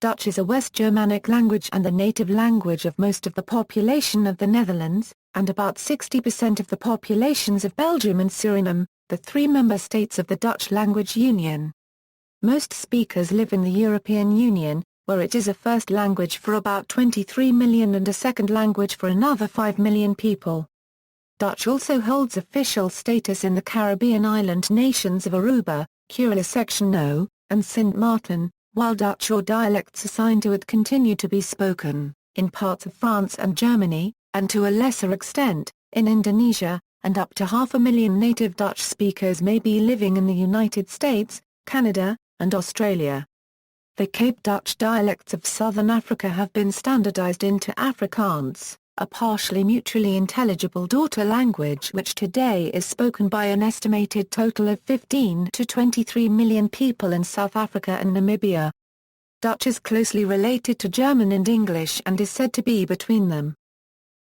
Dutch is a West Germanic language and the native language of most of the population of the Netherlands, and about 60% of the populations of Belgium and Suriname, the three member states of the Dutch Language Union. Most speakers live in the European Union, where it is a first language for about 23 million and a second language for another 5 million people. Dutch also holds official status in the Caribbean island nations of Aruba, Curaçao, and Sint Maarten, while Dutch or dialects assigned to it continue to be spoken, in parts of France and Germany, and to a lesser extent, in Indonesia, and up to 500,000 native Dutch speakers may be living in the United States, Canada, and Australia. The Cape Dutch dialects of southern Africa have been standardised into Afrikaans, a partially mutually intelligible daughter language which today is spoken by an estimated total of 15 to 23 million people in South Africa and Namibia. Dutch is closely related to German and English and is said to be between them.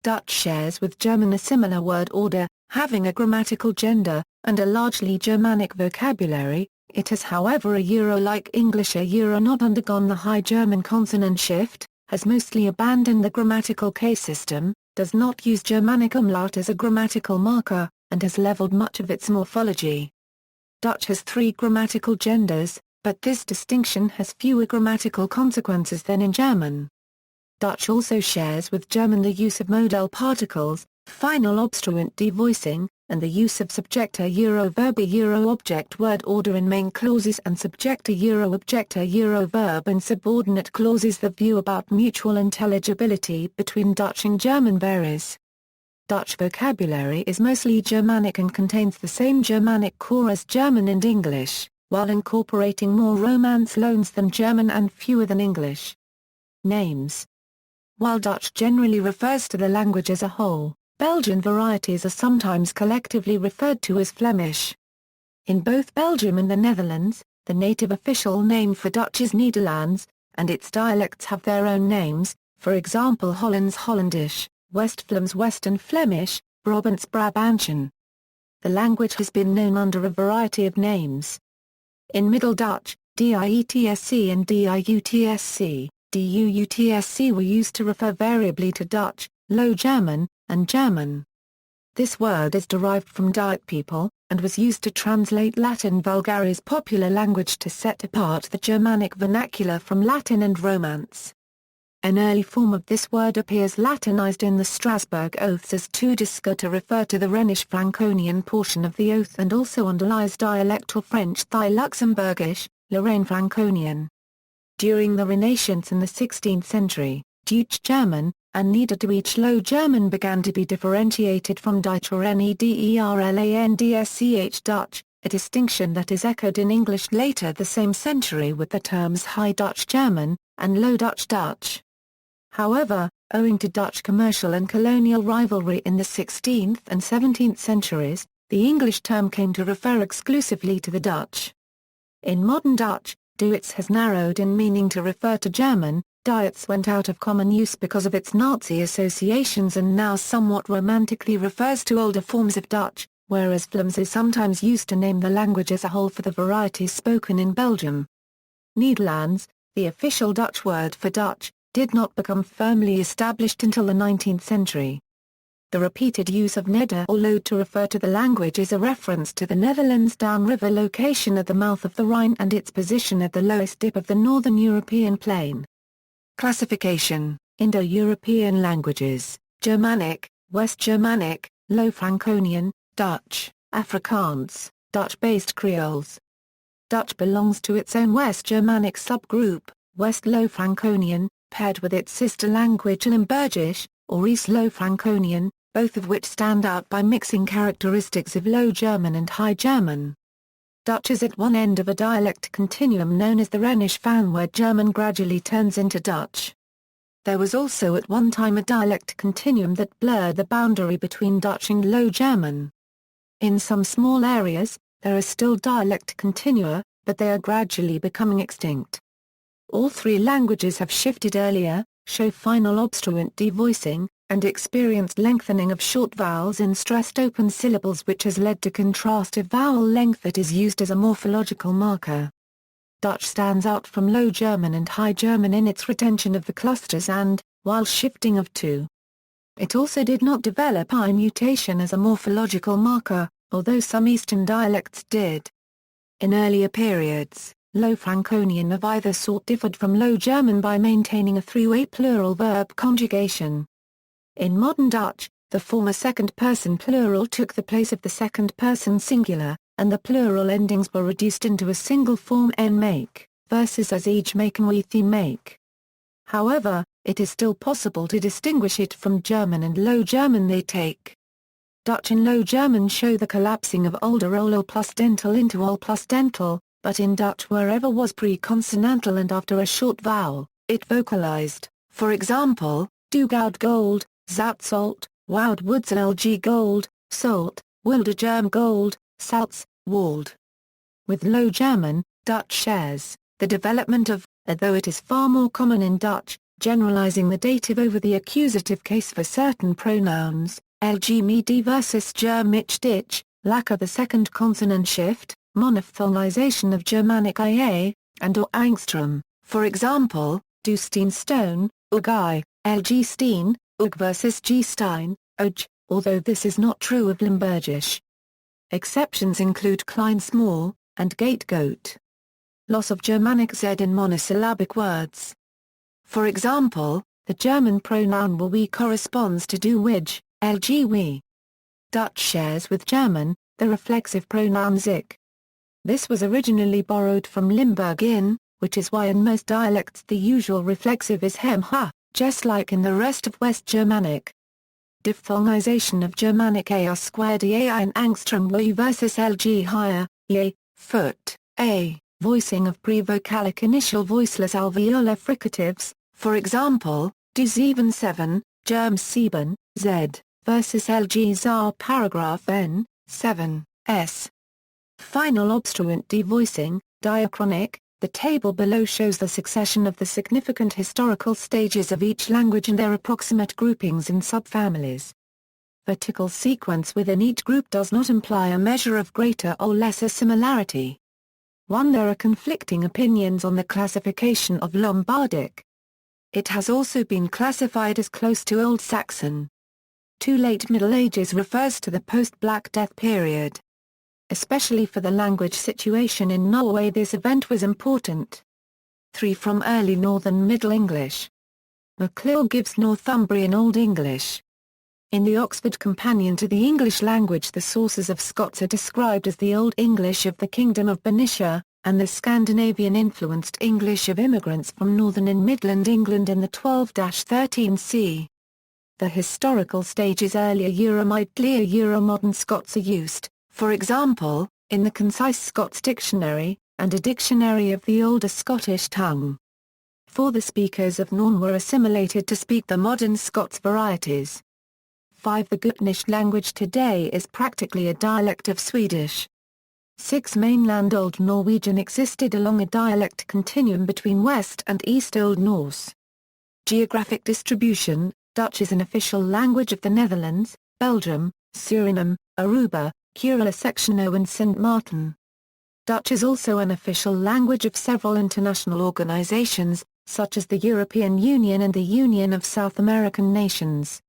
Dutch shares with German a similar word order, having a grammatical gender, and a largely Germanic vocabulary. It has however a Euro-like English not undergone the High German consonant shift, has mostly abandoned the grammatical case system, does not use Germanic umlaut as a grammatical marker, and has leveled much of its morphology. Dutch has three grammatical genders, but this distinction has fewer grammatical consequences than in German. Dutch also shares with German the use of modal particles, final obstruent devoicing, and the use of subjector verb object word order in main clauses and subjector objector verb in subordinate clauses. The view about mutual intelligibility between Dutch and German varies. Dutch vocabulary is mostly Germanic and contains the same Germanic core as German and English, while incorporating more Romance loans than German and fewer than English. Names. While Dutch generally refers to the language as a whole, Belgian varieties are sometimes collectively referred to as Flemish. In both Belgium and the Netherlands, the native official name for Dutch is Nederlands, and its dialects have their own names, for example Hollands Hollandish, West-Vlaams Western Flemish, Brabants Brabantian. The language has been known under a variety of names. In Middle Dutch, Dietsc and Diutsc, Duutsc were used to refer variably to Dutch, Low German, and German. This word is derived from Diet people, and was used to translate Latin vulgaris popular language to set apart the Germanic vernacular from Latin and Romance. An early form of this word appears Latinized in the Strasbourg Oaths as Tudisca to refer to the Rhenish Franconian portion of the oath and also underlies dialectal French Thai Luxembourgish, Lorraine Franconian. During the Renaissance in the 16th century, Deutsch German, and Niederdeutsch Low German began to be differentiated from Deutsch or Nederlandsch Dutch, a distinction that is echoed in English later the same century with the terms High Dutch German, and Low Dutch Dutch. However, owing to Dutch commercial and colonial rivalry in the 16th and 17th centuries, the English term came to refer exclusively to the Dutch. In modern Dutch, Duits has narrowed in meaning to refer to German. Diets went out of common use because of its Nazi associations and now somewhat romantically refers to older forms of Dutch, whereas Vlaams is sometimes used to name the language as a whole for the varieties spoken in Belgium. Nederlands, the official Dutch word for Dutch, did not become firmly established until the 19th century. The repeated use of Neder or Loed to refer to the language is a reference to the Netherlands' downriver location at the mouth of the Rhine and its position at the lowest dip of the northern European plain. Classification: Indo-European languages, Germanic, West Germanic, Low Franconian, Dutch, Afrikaans, Dutch-based Creoles. Dutch belongs to its own West Germanic subgroup, West Low Franconian, paired with its sister language Limburgisch, or East Low Franconian, both of which stand out by mixing characteristics of Low German and High German. Dutch is at one end of a dialect continuum known as the Rhenish Van where German gradually turns into Dutch. There was also at one time a dialect continuum that blurred the boundary between Dutch and Low German. In some small areas, there are still dialect continua, but they are gradually becoming extinct. All three languages have shifted earlier, show final obstruent devoicing, and experienced lengthening of short vowels in stressed open syllables which has led to contrastive vowel length that is used as a morphological marker. Dutch stands out from Low German and High German in its retention of the clusters and, while shifting of two. It also did not develop I mutation as a morphological marker, although some Eastern dialects did. In earlier periods, Low Franconian of either sort differed from Low German by maintaining a three-way plural verb conjugation. In modern Dutch, the former second-person plural took the place of the second-person singular, and the plural endings were reduced into a single form en make, versus as each maken we theme make. However, it is still possible to distinguish it from German and Low German they take. Dutch and Low German show the collapsing of older ol plus dental into ol plus dental, but in Dutch wherever was pre-consonantal and after a short vowel, it vocalized, for example, do goud gold, zout salt, woud woods lg gold, salt, wilde germ gold, salts, wald. With Low German, Dutch shares the development of, although it is far more common in Dutch, generalizing the dative over the accusative case for certain pronouns, lg me die versus germ ich dich, lack of the second consonant shift, monophthongization of Germanic ia, and or angstrom, for example, du steen stone, ug I, lg steen, ug versus g stein, oj, although this is not true of Limburgish. Exceptions include klein small, and gate goat. Loss of Germanic z in monosyllabic words. For example, the German pronoun we corresponds to du which, lg we. Dutch shares with German, the reflexive pronoun sich. This was originally borrowed from Limburg in, which is why in most dialects the usual reflexive is hem ha, just like in the rest of West Germanic. Diphthongization of Germanic a squared ai and angstrom wo versus lg higher, ye, foot, a, voicing of pre-vocalic initial voiceless alveolar fricatives, for example, du 7, germ 7, z, versus lg zar paragraph n, 7, s. Final obstruent devoicing, diachronic. The table below shows the succession of the significant historical stages of each language and their approximate groupings in subfamilies. Vertical sequence within each group does not imply a measure of greater or lesser similarity. 1. There are conflicting opinions on the classification of Lombardic. It has also been classified as close to Old Saxon. 2. Late Middle Ages refers to the post-Black Death period. Especially for the language situation in Norway this event was important. 3. From early Northern Middle English. McClure gives Northumbrian Old English. In the Oxford Companion to the English Language the sources of Scots are described as the Old English of the Kingdom of Bernicia, and the Scandinavian-influenced English of immigrants from northern and midland England in the 12-13 c. The historical stage is earlier Euromidlia Euromodern Scots are used, for example, in the Concise Scots Dictionary, and a dictionary of the older Scottish tongue. 4. The speakers of Norn were assimilated to speak the modern Scots varieties. 5. The Gutnish language today is practically a dialect of Swedish. 6. Mainland Old Norwegian existed along a dialect continuum between West and East Old Norse. Geographic distribution. Dutch is an official language of the Netherlands, Belgium, Suriname, Aruba, Curaçao and Sint Maarten. Dutch is also an official language of several international organizations, such as the European Union and the Union of South American Nations.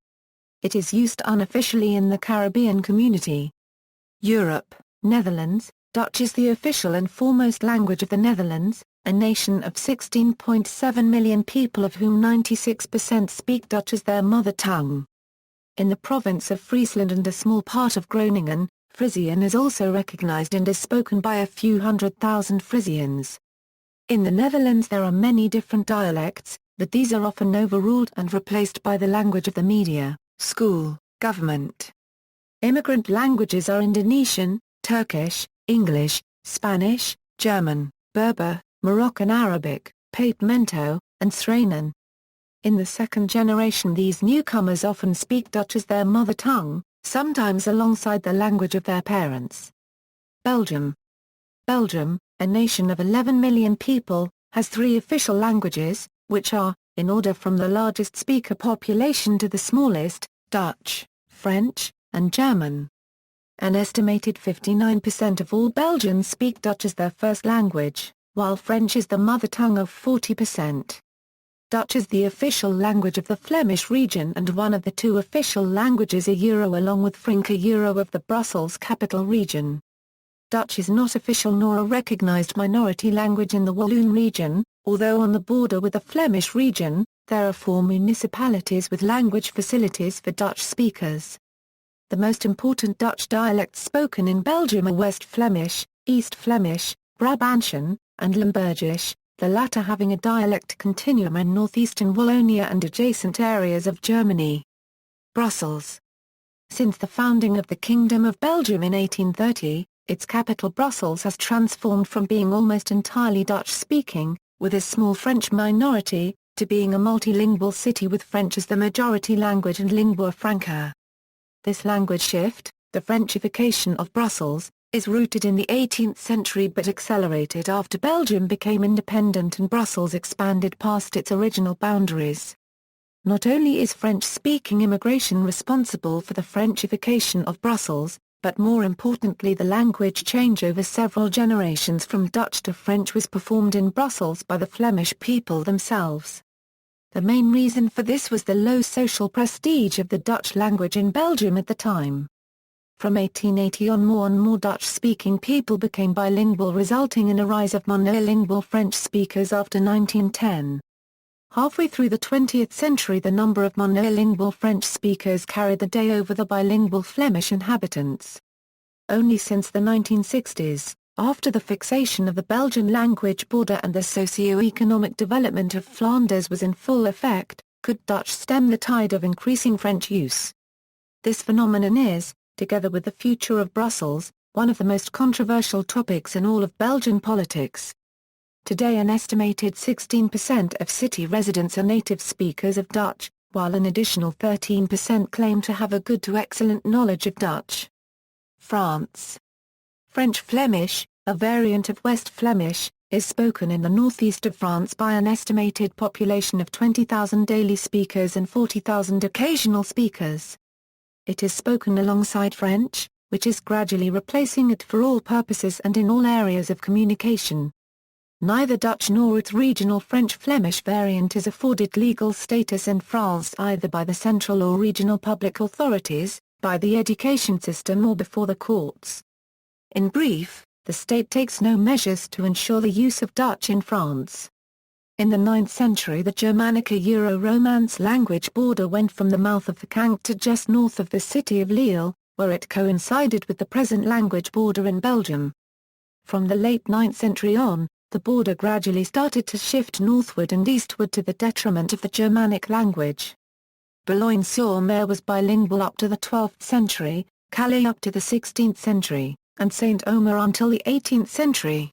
It is used unofficially in the Caribbean community. Europe, Netherlands. Dutch is the official and foremost language of the Netherlands, a nation of 16.7 million people of whom 96% speak Dutch as their mother tongue. In the province of Friesland and a small part of Groningen, Frisian is also recognized and is spoken by a few 100,000 Frisians. In the Netherlands there are many different dialects, but these are often overruled and replaced by the language of the media, school, government. Immigrant languages are Indonesian, Turkish, English, Spanish, German, Berber, Moroccan Arabic, Papiamento, and Sranan. In the second generation these newcomers often speak Dutch as their mother tongue, sometimes alongside the language of their parents. Belgium. Belgium, a nation of 11 million people, has 3 official languages, which are, in order from the largest speaker population to the smallest, Dutch, French, and German. An estimated 59% of all Belgians speak Dutch as their first language, while French is the mother tongue of 40%. Dutch is the official language of the Flemish region and one of the two official languages along with Frank of the Brussels capital region. Dutch is not official nor a recognized minority language in the Walloon region, although on the border with the Flemish region, there are 4 municipalities with language facilities for Dutch speakers. The most important Dutch dialects spoken in Belgium are West Flemish, East Flemish, Brabantian, and Limburgisch, the latter having a dialect continuum in northeastern Wallonia and adjacent areas of Germany. Brussels. Since the founding of the Kingdom of Belgium in 1830, its capital Brussels has transformed from being almost entirely Dutch-speaking, with a small French minority, to being a multilingual city with French as the majority language and lingua franca. This language shift, the Frenchification of Brussels, is rooted in the 18th century but accelerated after Belgium became independent and Brussels expanded past its original boundaries. Not only is French-speaking immigration responsible for the Frenchification of Brussels, but more importantly the language change over several generations from Dutch to French was performed in Brussels by the Flemish people themselves. The main reason for this was the low social prestige of the Dutch language in Belgium at the time. From 1880 on, more Dutch-speaking people became bilingual, resulting in a rise of monolingual French speakers after 1910. Halfway through the 20th century, the number of monolingual French speakers carried the day over the bilingual Flemish inhabitants. Only since the 1960s, after the fixation of the Belgian language border and the socio-economic development of Flanders was in full effect, could Dutch stem the tide of increasing French use. This phenomenon is, together with the future of Brussels, one of the most controversial topics in all of Belgian politics. Today an estimated 16% of city residents are native speakers of Dutch, while an additional 13% claim to have a good to excellent knowledge of Dutch. France. French Flemish, a variant of West Flemish, is spoken in the northeast of France by an estimated population of 20,000 daily speakers and 40,000 occasional speakers. It is spoken alongside French, which is gradually replacing it for all purposes and in all areas of communication. Neither Dutch nor its regional French Flemish variant is afforded legal status in France either by the central or regional public authorities, by the education system or before the courts. In brief, the state takes no measures to ensure the use of Dutch in France. In the 9th century the Germanic Euro-Romance language border went from the mouth of the Canque to just north of the city of Lille, where it coincided with the present language border in Belgium. From the late 9th century on, the border gradually started to shift northward and eastward to the detriment of the Germanic language. Boulogne-sur-Mer was bilingual up to the 12th century, Calais up to the 16th century, and Saint-Omer until the 18th century.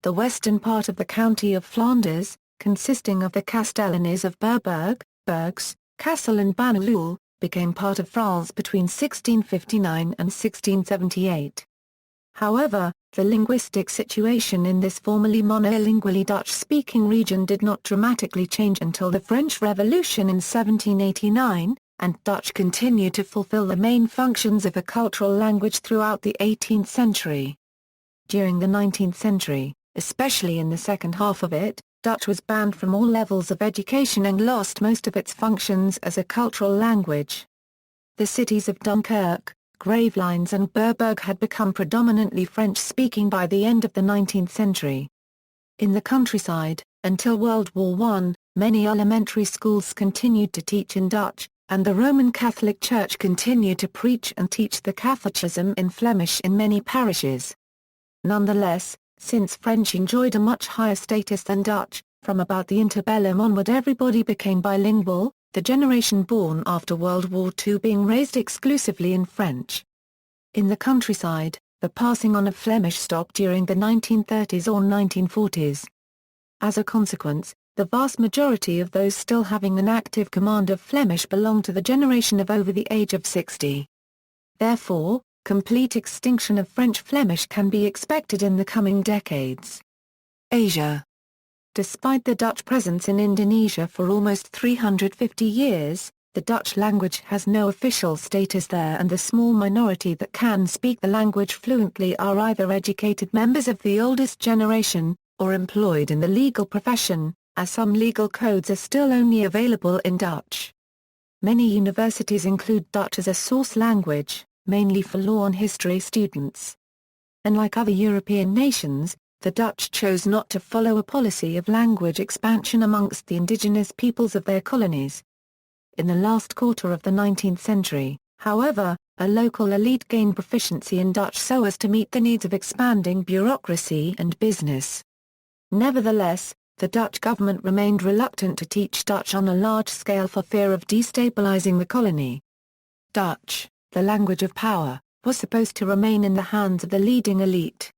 The western part of the county of Flanders, consisting of the Castellanies of Berberg, Bergs, Kassel and Bannerloel, became part of France between 1659 and 1678. However, the linguistic situation in this formerly monolingually Dutch-speaking region did not dramatically change until the French Revolution in 1789, and Dutch continued to fulfill the main functions of a cultural language throughout the 18th century. During the 19th century, especially in the second half of it, Dutch was banned from all levels of education and lost most of its functions as a cultural language. The cities of Dunkirk, Gravelines and Berberg had become predominantly French-speaking by the end of the 19th century. In the countryside, until World War I, many elementary schools continued to teach in Dutch, and the Roman Catholic Church continued to preach and teach the Catholicism in Flemish in many parishes. Nonetheless, since French enjoyed a much higher status than Dutch, from about the interbellum onward everybody became bilingual, the generation born after World War II being raised exclusively in French. In the countryside, the passing on of Flemish stopped during the 1930s or 1940s. As a consequence, the vast majority of those still having an active command of Flemish belong to the generation of over the age of 60. Therefore, complete extinction of French Flemish can be expected in the coming decades. Asia. Despite the Dutch presence in Indonesia for almost 350 years, the Dutch language has no official status there, and the small minority that can speak the language fluently are either educated members of the oldest generation, or employed in the legal profession, as some legal codes are still only available in Dutch. Many universities include Dutch as a source language, mainly for law and history students. Unlike other European nations, the Dutch chose not to follow a policy of language expansion amongst the indigenous peoples of their colonies. In the last quarter of the 19th century, however, a local elite gained proficiency in Dutch so as to meet the needs of expanding bureaucracy and business. Nevertheless, the Dutch government remained reluctant to teach Dutch on a large scale for fear of destabilizing the colony. Dutch, the language of power, was supposed to remain in the hands of the leading elite.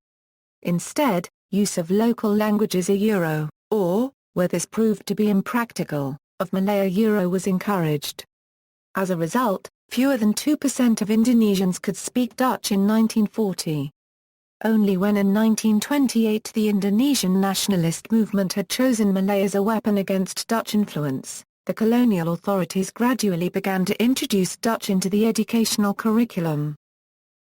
Instead, use of local languages Euro, or, where this proved to be impractical, of Malay Euro was encouraged. As a result, fewer than 2% of Indonesians could speak Dutch in 1940. Only when in 1928 the Indonesian nationalist movement had chosen Malay as a weapon against Dutch influence, the colonial authorities gradually began to introduce Dutch into the educational curriculum.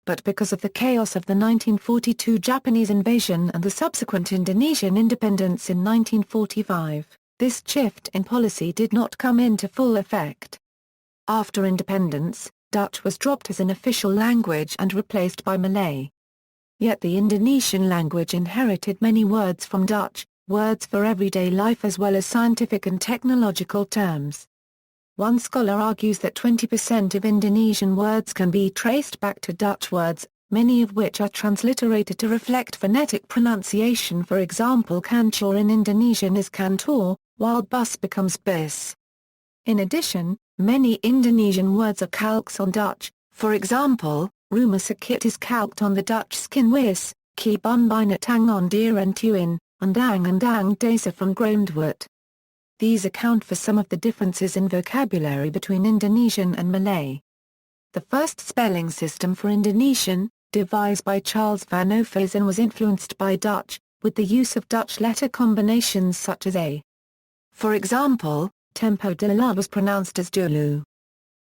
But because of the chaos of the 1942 Japanese invasion and the subsequent Indonesian independence in 1945, this shift in policy did not come into full effect. After independence, Dutch was dropped as an official language and replaced by Malay. Yet the Indonesian language inherited many words from Dutch, words for everyday life as well as scientific and technological terms. One scholar argues that 20% of Indonesian words can be traced back to Dutch words, many of which are transliterated to reflect phonetic pronunciation. For example, kantor in Indonesian is kantor, while bus becomes bus. In addition, many Indonesian words are calques on Dutch, for example, rumah sakit is calqued on the Dutch skin wis, kebun binatang on deer and tuin, andang desa from groundwood. These account for some of the differences in vocabulary between Indonesian and Malay. The first spelling system for Indonesian, devised by Charles van Ophuysen, was influenced by Dutch, with the use of Dutch letter combinations such as A. For example, tempo de la was pronounced as dulu.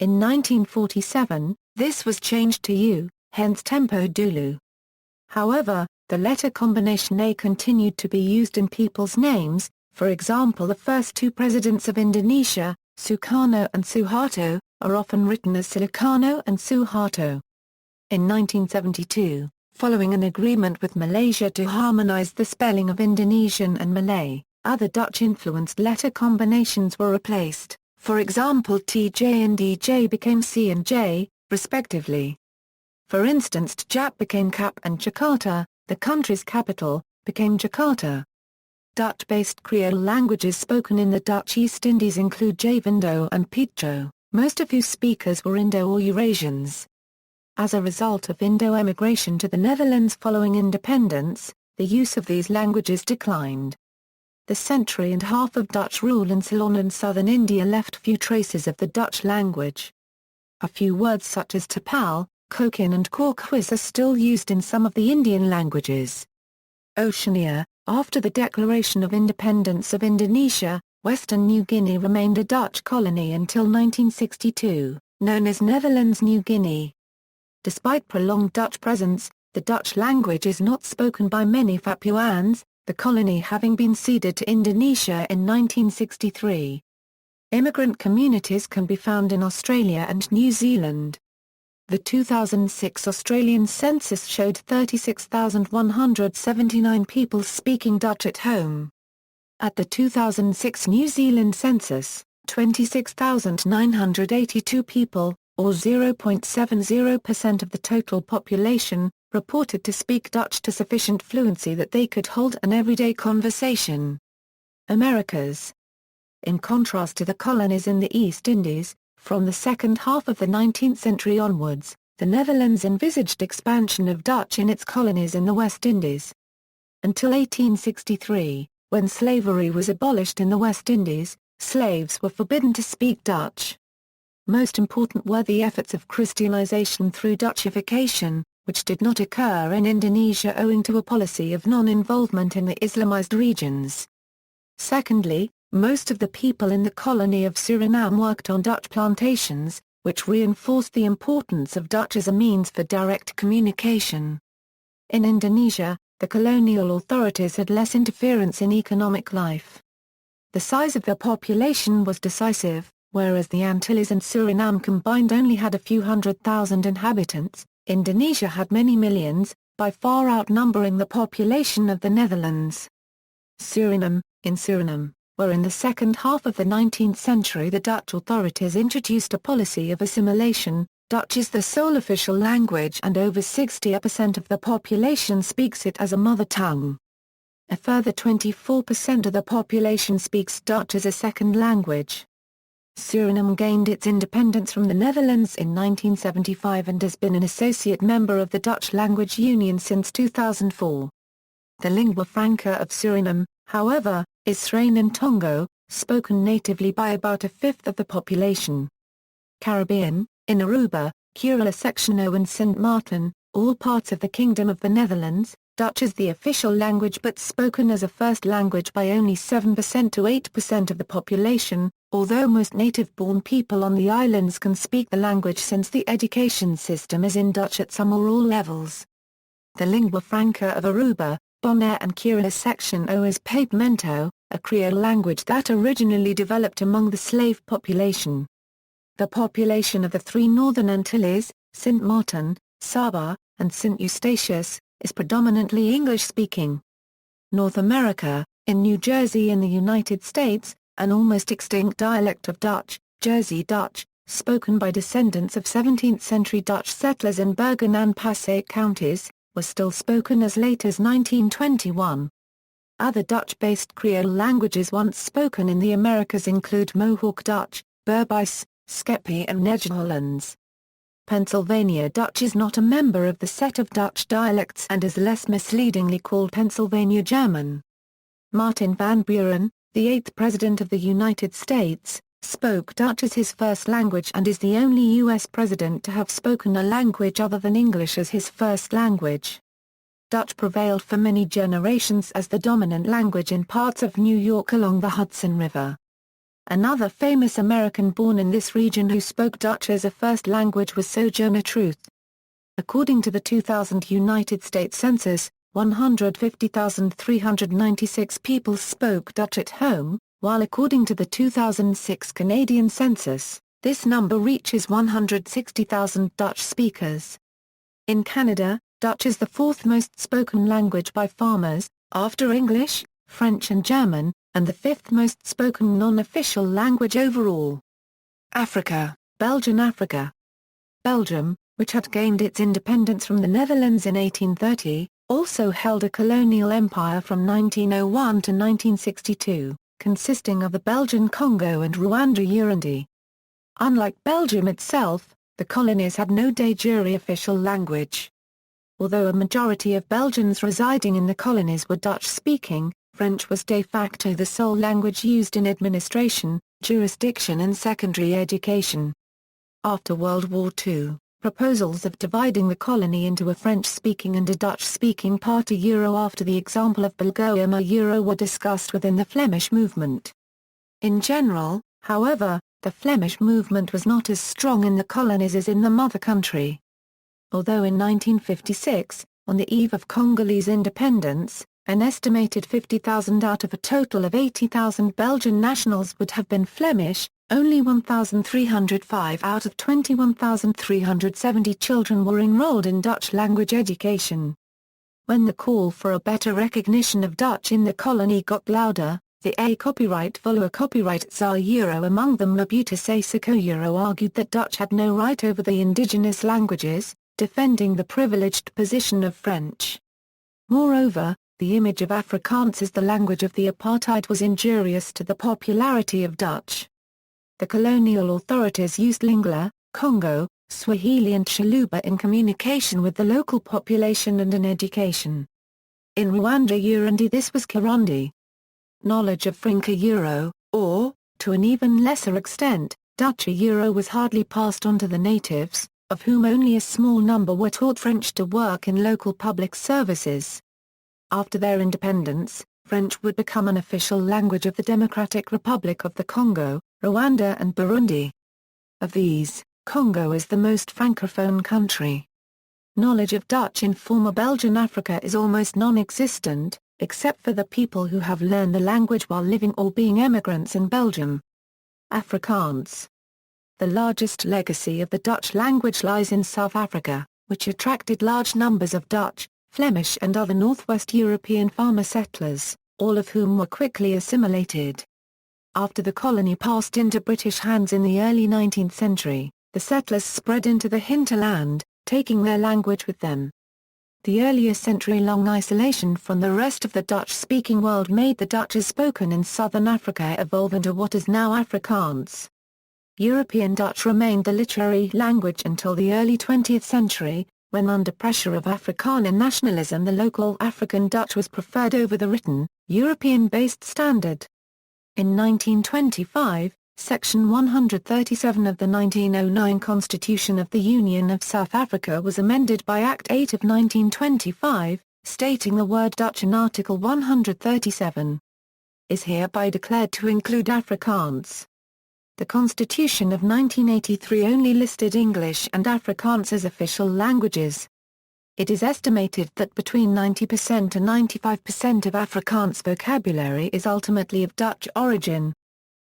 In 1947, this was changed to U, hence tempo dulu. However, the letter combination A continued to be used in people's names. For example, the first two presidents of Indonesia, Sukarno and Suharto, are often written as Sukarno and Suharto. In 1972, following an agreement with Malaysia to harmonize the spelling of Indonesian and Malay, other Dutch-influenced letter combinations were replaced. For example, TJ and DJ became C and J, respectively. For instance, Tjap became Cap and Jakarta, the country's capital, became Jakarta. Dutch-based Creole languages spoken in the Dutch East Indies include Javindo and Picho, most of whose speakers were Indo or Eurasians. As a result of Indo-emigration to the Netherlands following independence, the use of these languages declined. The century and a half of Dutch rule in Ceylon and southern India left few traces of the Dutch language. A few words such as tapal, kokin and korkwis are still used in some of the Indian languages. Oceania. After the declaration of independence of Indonesia, Western New Guinea remained a Dutch colony until 1962, known as Netherlands New Guinea. Despite prolonged Dutch presence, the Dutch language is not spoken by many Papuans, the colony having been ceded to Indonesia in 1963. Immigrant communities can be found in Australia and New Zealand. The 2006 Australian census showed 36,179 people speaking Dutch at home. At the 2006 New Zealand census, 26,982 people, or 0.70% of the total population, reported to speak Dutch to sufficient fluency that they could hold an everyday conversation. Americas. In contrast to the colonies in the East Indies, from the second half of the 19th century onwards, the Netherlands envisaged expansion of Dutch in its colonies in the West Indies. Until 1863, when slavery was abolished in the West Indies, slaves were forbidden to speak Dutch. Most important were the efforts of Christianization through Dutchification, which did not occur in Indonesia owing to a policy of non-involvement in the Islamized regions. Secondly, most of the people in the colony of Suriname worked on Dutch plantations, which reinforced the importance of Dutch as a means for direct communication. In Indonesia, the colonial authorities had less interference in economic life. The size of the population was decisive, whereas the Antilles and Suriname combined only had a few 100,000 inhabitants. Indonesia had many millions, by far outnumbering the population of the Netherlands. Suriname, in Suriname, where in the second half of the 19th century the Dutch authorities introduced a policy of assimilation, Dutch is the sole official language and over 60% of the population speaks it as a mother tongue. A further 24% of the population speaks Dutch as a second language. Suriname gained its independence from the Netherlands in 1975 and has been an associate member of the Dutch Language Union since 2004. The lingua franca of Suriname, however, is Srainan-Tongo, spoken natively by about a fifth of the population. Caribbean, in Aruba, Curaçao and Sint Maarten, all parts of the Kingdom of the Netherlands, Dutch is the official language but spoken as a first language by only 7% to 8% of the population, although most native-born people on the islands can speak the language since the education system is in Dutch at some or all levels. The lingua franca of Aruba, Bonaire and Curaçao is Papiamento, a Creole language that originally developed among the slave population. The population of the three northern Antilles, Sint Maarten, Saba, and St. Eustatius, is predominantly English-speaking. North America, in New Jersey in the United States, an almost extinct dialect of Dutch, Jersey Dutch, spoken by descendants of 17th-century Dutch settlers in Bergen and Passaic counties, was still spoken as late as 1921. Other Dutch-based Creole languages once spoken in the Americas include Mohawk Dutch, Berbice, Skepi and Nederlands. Pennsylvania Dutch is not a member of the set of Dutch dialects and is less misleadingly called Pennsylvania German. Martin Van Buren, the 8th President of the United States, spoke Dutch as his first language and is the only U.S. president to have spoken a language other than English as his first language. Dutch prevailed for many generations as the dominant language in parts of New York along the Hudson River. Another famous American born in this region who spoke Dutch as a first language was Sojourner Truth. According to the 2000 United States Census, 150,396 people spoke Dutch at home, while according to the 2006 Canadian Census, this number reaches 160,000 Dutch speakers. In Canada, Dutch is the fourth most spoken language by farmers, after English, French and German, and the fifth most spoken non-official language overall. Africa, Belgian Africa. Belgium, which had gained its independence from the Netherlands in 1830, also held a colonial empire from 1901 to 1962, consisting of the Belgian Congo and Rwanda-Urundi. Unlike Belgium itself, the colonies had no de jure official language. Although a majority of Belgians residing in the colonies were Dutch-speaking, French was de facto the sole language used in administration, jurisdiction and secondary education. After World War II, proposals of dividing the colony into a French-speaking and a Dutch-speaking part after the example of Belgium were discussed within the Flemish movement. In general, however, the Flemish movement was not as strong in the colonies as in the mother country. Although in 1956, on the eve of Congolese independence, an estimated 50,000 out of a total of 80,000 Belgian nationals would have been Flemish, only 1,305 out of 21,370 children were enrolled in Dutch language education. When the call for a better recognition of Dutch in the colony got louder, the A copyright follower copyrights among them Labuta Seseko argued that Dutch had no right over the indigenous languages, defending the privileged position of French. Moreover, the image of Afrikaans as the language of the apartheid was injurious to the popularity of Dutch. The colonial authorities used Lingala, Congo, Swahili and Chiluba in communication with the local population and in education. In Rwanda-Urundi this was Kirundi. Knowledge of French or, to an even lesser extent, Dutch was hardly passed on to the natives, of whom only a small number were taught French to work in local public services. After their independence, French would become an official language of the Democratic Republic of the Congo, Rwanda and Burundi. Of these, Congo is the most francophone country. knowledge of Dutch in former Belgian Africa is almost non-existent, except for the people who have learned the language while living or being emigrants in Belgium. Afrikaans. The largest legacy of the Dutch language lies in South Africa, which attracted large numbers of Dutch, Flemish and other Northwest European farmer settlers, all of whom were quickly assimilated. After the colony passed into British hands in the early 19th century, the settlers spread into the hinterland, taking their language with them. The earlier century-long isolation from the rest of the Dutch-speaking world made the Dutch as spoken in southern Africa evolve into what is now Afrikaans. European Dutch remained the literary language until the early 20th century, when under pressure of Afrikaner nationalism the local African Dutch was preferred over the written, European-based standard. In 1925, Section 137 of the 1909 Constitution of the Union of South Africa was amended by Act 8 of 1925, stating the word Dutch in Article 137 is hereby declared to include Afrikaans. The Constitution of 1983 only listed English and Afrikaans as official languages. It is estimated that between 90% and 95% of Afrikaans vocabulary is ultimately of Dutch origin.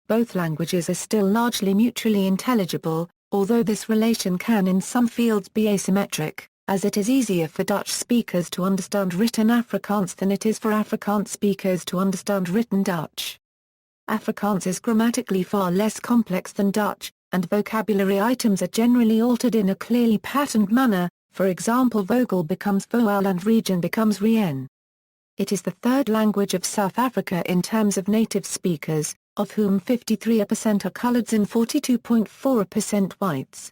Both languages are still largely mutually intelligible, although this relation can in some fields be asymmetric, as it is easier for Dutch speakers to understand written Afrikaans than it is for Afrikaans speakers to understand written Dutch. Afrikaans is grammatically far less complex than Dutch, and vocabulary items are generally altered in a clearly patterned manner, for example vogel becomes vowel and region becomes rien. It is the third language of South Africa in terms of native speakers, of whom 53% are coloureds and 42.4% whites.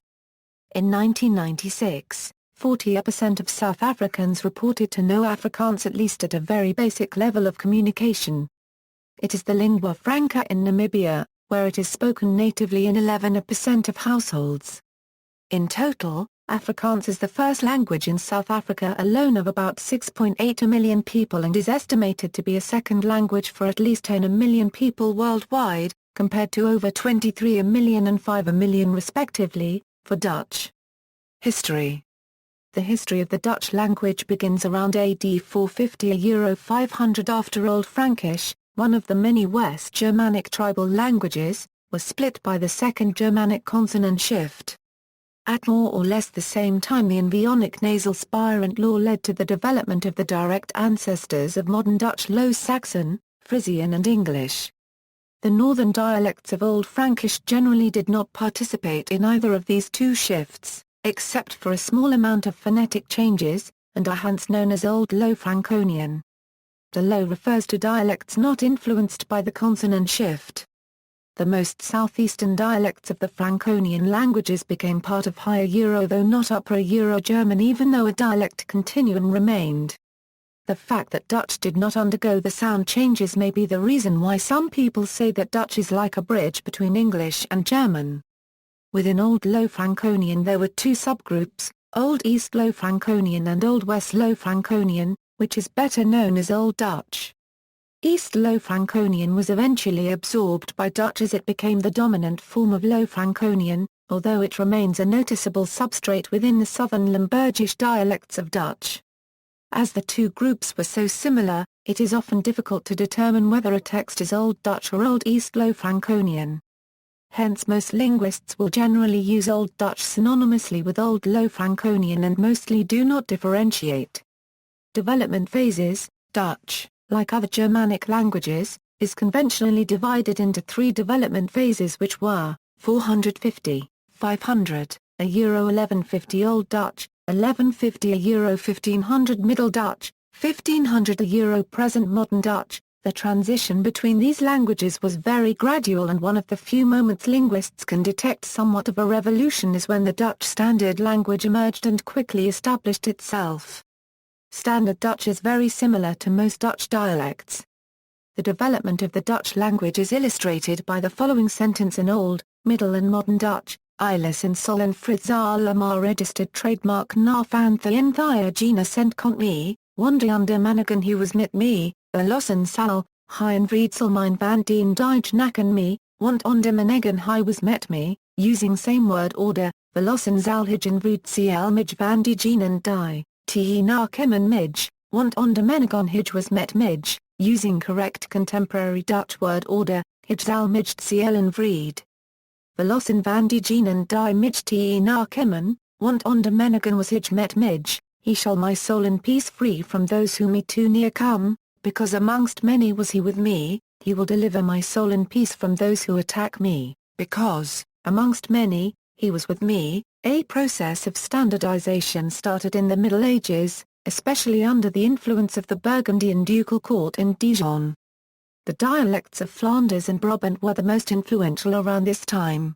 In 1996, 40% of South Africans reported to know Afrikaans at least at a very basic level of communication. It is the lingua franca in Namibia, where it is spoken natively in 11% of households. In total, Afrikaans is the first language in South Africa alone of about 6.8 million people and is estimated to be a second language for at least 10 million people worldwide, compared to over 23 million and 5 million respectively, for Dutch. History. The history of the Dutch language begins around AD 450 500 after Old Frankish, one of the many West Germanic tribal languages, was split by the Second Germanic consonant shift. At more or less the same time the embryonic nasal spirant law led to the development of the direct ancestors of modern Dutch Low Saxon, Frisian and English. The northern dialects of Old Frankish generally did not participate in either of these two shifts, except for a small amount of phonetic changes, and are hence known as Old Low Franconian. The Low refers to dialects not influenced by the consonant shift. The most southeastern dialects of the Franconian languages became part of Higher Euro though not Upper Euro-German even though a dialect continuum remained. The fact that Dutch did not undergo the sound changes may be the reason why some people say that Dutch is like a bridge between English and German. Within Old Low Franconian there were two subgroups, Old East Low Franconian and Old West Low Franconian, which is better known as Old Dutch. East Low Franconian was eventually absorbed by Dutch as it became the dominant form of Low Franconian, although it remains a noticeable substrate within the southern Limburgish dialects of Dutch. As the two groups were so similar, it is often difficult to determine whether a text is Old Dutch or Old East Low Franconian. Hence most linguists will generally use Old Dutch synonymously with Old Low Franconian and mostly do not differentiate. Development phases. Dutch, like other Germanic languages, is conventionally divided into three development phases which were, 450, 500, a Euro 1150 Old Dutch, 1150 a Euro 1500 Middle Dutch, 1500 a Euro present Modern Dutch. The transition between these languages was very gradual and one of the few moments linguists can detect somewhat of a revolution is when the Dutch Standard language emerged and quickly established itself. Standard Dutch is very similar to most Dutch dialects. The development of the Dutch language is illustrated by the following sentence in Old, Middle and Modern Dutch. Ilis en sol en frits allemaal registered trademark na van the Gina cent kont me, wonder manigan he was met me, lossen sal, hi en vreedsel mijn van dien dij naken me, want onder manigan hij was met me, using same word order, Verlossen Zalhig en Rood CL Mij van die Genen die, te na Kemmen Mij, want on de Menegon Hij was met Mij, using correct contemporary Dutch word order, Hij zal Mij CL en Vreed. Verlossen van die Genen die Mij te na Kemmen, want on de Menegon was Hij met Mij, he shall my soul in peace free from those who me too near come, because amongst many was he with me, he will deliver my soul in peace from those who attack me, because, amongst many, he was with me. A process of standardization started in the Middle Ages, especially under the influence of the Burgundian ducal court in Dijon. The dialects of Flanders and Brabant were the most influential around this time.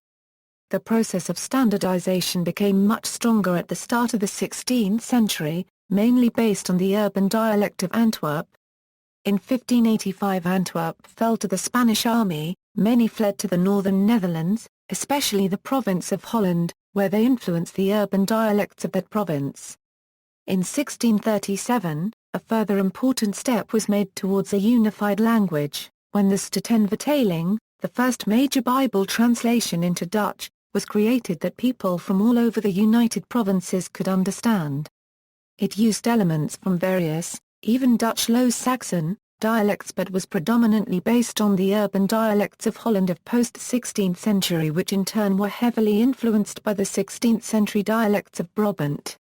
The process of standardization became much stronger at the start of the 16th century, mainly based on the urban dialect of Antwerp. In 1585 Antwerp fell to the Spanish army, many fled to the northern Netherlands, especially the province of Holland, where they influenced the urban dialects of that province. In 1637, a further important step was made towards a unified language, when the Statenvertaling, the first major Bible translation into Dutch, was created that people from all over the United Provinces could understand. It used elements from various, even Dutch Low Saxon, dialects but was predominantly based on the urban dialects of Holland of post-16th century which in turn were heavily influenced by the 16th century dialects of Brabant.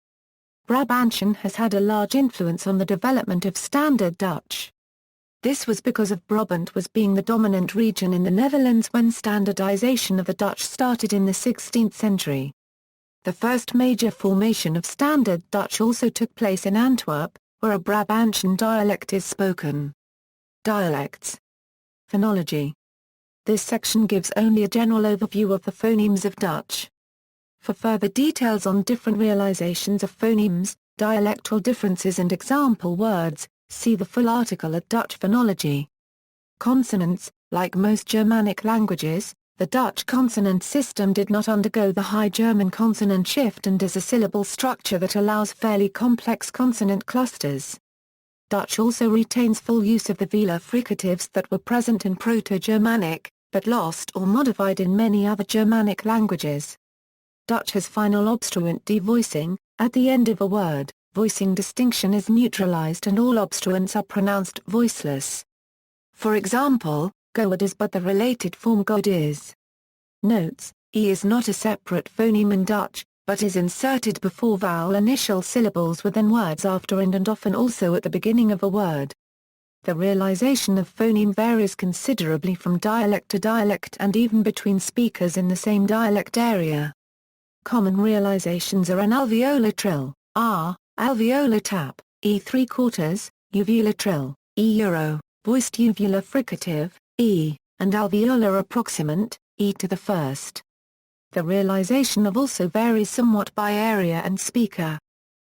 Brabantian has had a large influence on the development of Standard Dutch. This was because of Brabant was being the dominant region in the Netherlands when standardization of the Dutch started in the 16th century. The first major formation of Standard Dutch also took place in Antwerp, where a Brabantian dialect is spoken. Dialects. Phonology. This section gives only a general overview of the phonemes of Dutch. For further details on different realizations of phonemes, dialectal differences and example words, see the full article at Dutch Phonology. Consonants. Like most Germanic languages, the Dutch consonant system did not undergo the High German consonant shift and is a syllable structure that allows fairly complex consonant clusters. Dutch also retains full use of the velar fricatives that were present in Proto-Germanic, but lost or modified in many other Germanic languages. Dutch has final obstruent devoicing. At the end of a word, voicing distinction is neutralized and all obstruents are pronounced voiceless. For example, goed is but the related form god is. Notes: E is not a separate phoneme in Dutch, but is inserted before vowel initial syllables within words after and often also at the beginning of a word. The realization of phoneme varies considerably from dialect to dialect and even between speakers in the same dialect area. Common realizations are an alveolar trill, R, alveolar tap, E 3/4, uvular trill, E euro, voiced uvular fricative, E, and alveolar approximant, E to the first. The realization of also varies somewhat by area and speaker.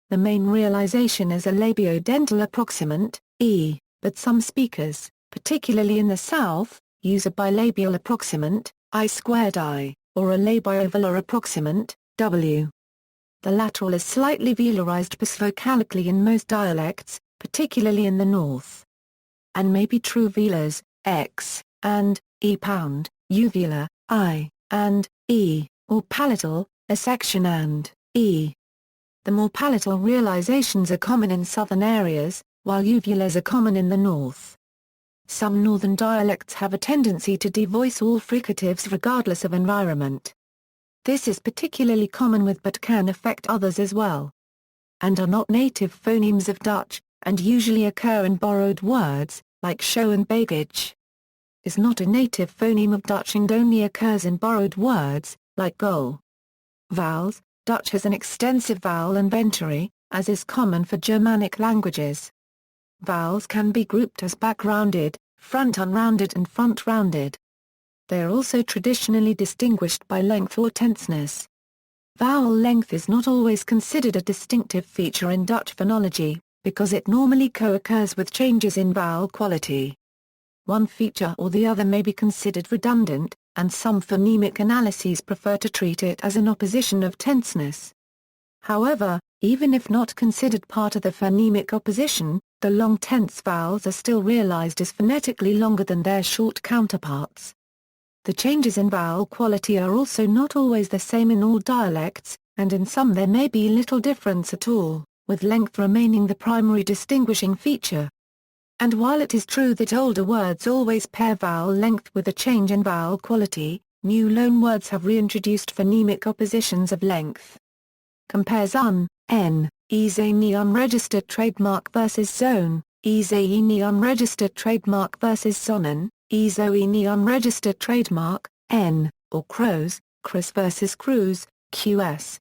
The main realization is a labiodental approximant, E, but some speakers, particularly in the South, use a bilabial approximant, I²I, or a labiovelar approximant, W. The lateral is slightly velarized postvocalically in most dialects, particularly in the north. And may be true velars, X, and, E pound, uvular, I, and, E, or palatal, a section and, E. The more palatal realizations are common in southern areas, while uvulars are common in the north. Some northern dialects have a tendency to devoice all fricatives regardless of environment. This is particularly common with but can affect others as well. And are not native phonemes of Dutch, and usually occur in borrowed words, like show and baggage. Is not a native phoneme of Dutch and only occurs in borrowed words, like goal. Vowels. Dutch has an extensive vowel inventory, as is common for Germanic languages. Vowels can be grouped as back-rounded, front-unrounded and front-rounded. They are also traditionally distinguished by length or tenseness. Vowel length is not always considered a distinctive feature in Dutch phonology, because it normally co-occurs with changes in vowel quality. One feature or the other may be considered redundant, and some phonemic analyses prefer to treat it as an opposition of tenseness. However, even if not considered part of the phonemic opposition, the long tense vowels are still realized as phonetically longer than their short counterparts. The changes in vowel quality are also not always the same in all dialects, and in some there may be little difference at all, with length remaining the primary distinguishing feature. And while it is true that older words always pair vowel length with a change in vowel quality, new loanwords have reintroduced phonemic oppositions of length. Compare zone, n, Izeni unregistered trademark versus zone, Izeni unregistered trademark versus zonen, Izoeni unregistered trademark, n, or crows, Chris versus cruise, QS.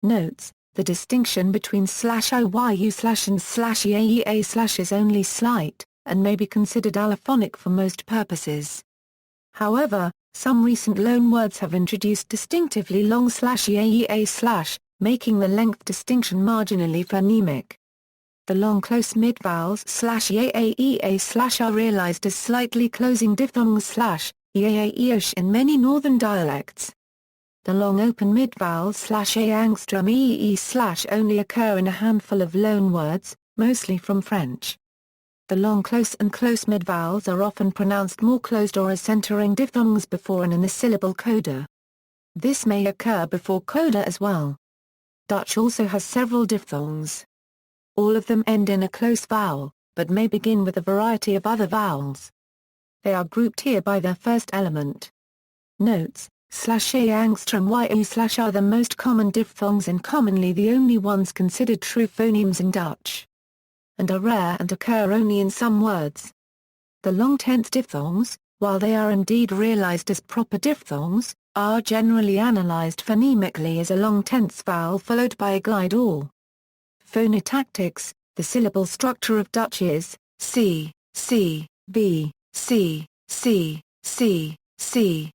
Notes: the distinction between /OYU/ and /EAEA/ is only slight, and may be considered allophonic for most purposes. However, some recent loanwords have introduced distinctively long /EAEA/, making the length distinction marginally phonemic. The long close mid-vowels /EAEA/ are realized as slightly closing diphthongs /EAEA in many northern dialects. The long open mid-vowels /A /EE/ only occur in a handful of loanwords, mostly from French. The long close and close mid-vowels are often pronounced more closed or as centering diphthongs before and in the syllable coda. This may occur before coda as well. Dutch also has several diphthongs. All of them end in a close vowel, but may begin with a variety of other vowels. They are grouped here by their first element. Notes: /A /YU/ are the most common diphthongs and commonly the only ones considered true phonemes in Dutch, and are rare and occur only in some words. The long tense diphthongs, while they are indeed realized as proper diphthongs, are generally analyzed phonemically as a long tense vowel followed by a glide or. Phonotactics: the syllable structure of Dutch is c, c, v, c, c, c, c.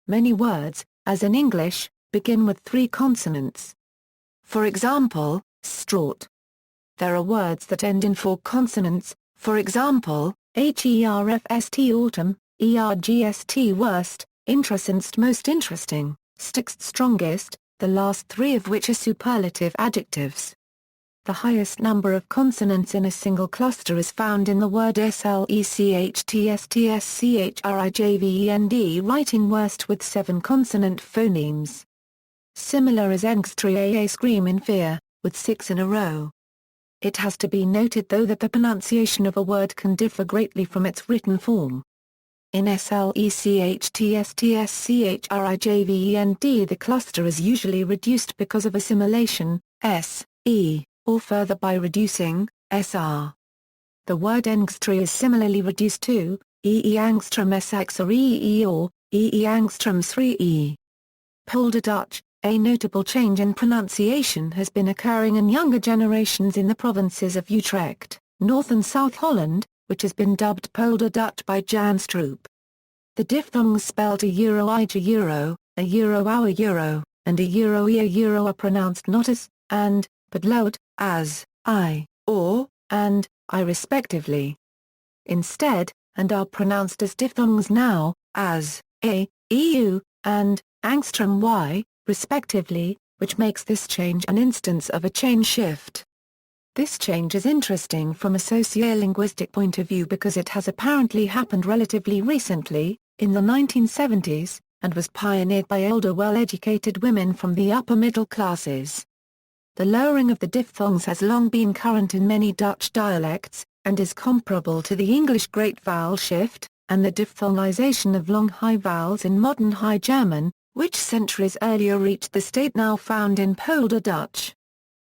Many words, as in English, begin with 3 consonants. For example, straught. There are words that end in 4 consonants, for example, herfst autumn, ergst worst, interestingst most interesting, stickst strongest, the last 3 of which are superlative adjectives. The highest number of consonants in a single cluster is found in the word slechtstschrijvend, writing worst with 7 consonant phonemes. Similar is engstrie scream in fear, with 6 in a row. It has to be noted though that the pronunciation of a word can differ greatly from its written form. In slechtstschrijvend the cluster is usually reduced because of assimilation, s, e, or further by reducing, sr. The word engstrie is similarly reduced to, angstrom sx or angstrom 3e. Polder Dutch: a notable change in pronunciation has been occurring in younger generations in the provinces of Utrecht, North and South Holland, which has been dubbed Polder Dutch by Jan Stroop. The diphthongs spelled a euro, a euro, and a euro are pronounced not as, and, but loud, as, I, or, and, I respectively. Instead, and are pronounced as diphthongs now, as, a, eu, and, angstrom y, respectively, which makes this change an instance of a chain shift. This change is interesting from a sociolinguistic point of view because it has apparently happened relatively recently, in the 1970s, and was pioneered by older well-educated women from the upper middle classes. The lowering of the diphthongs has long been current in many Dutch dialects, and is comparable to the English Great Vowel Shift, and the diphthongization of long high vowels in modern High German, which centuries earlier reached the state now found in Polder Dutch.